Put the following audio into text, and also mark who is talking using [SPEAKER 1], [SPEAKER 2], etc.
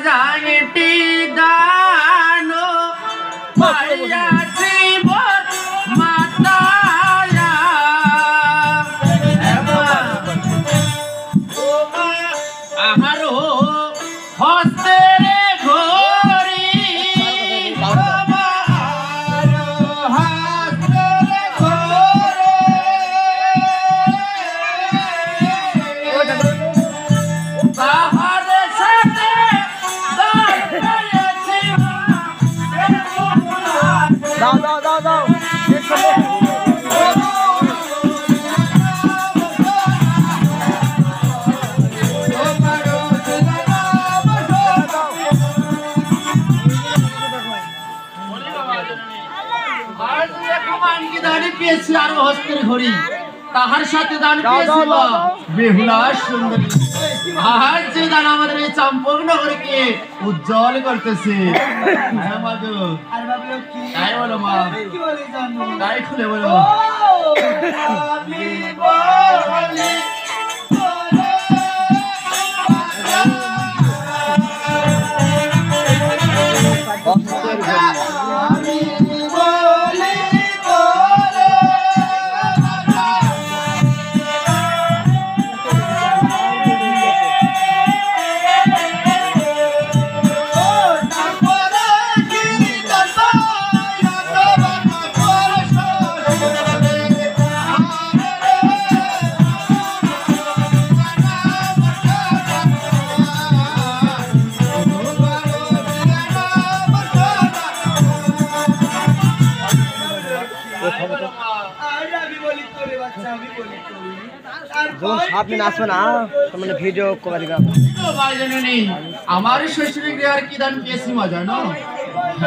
[SPEAKER 1] জানটি দানো পাইয়াছি মোর মাতায়া আহারো হস্তে রে ঘড়ি
[SPEAKER 2] দাও
[SPEAKER 1] পেয়েছি আরো হস্তের ঘড়ি তাহার সাথে দান পেয়েছি বেহুলা সুন্দরী আজ যে দান আমাদের এই চম্পক নগরকে উজ্জ্বল করতেছে তাই বলো মা তাই খুলে বলো ভিডিও করে আমার শ্বশুরের কি দান পেয়েছি মা জানো।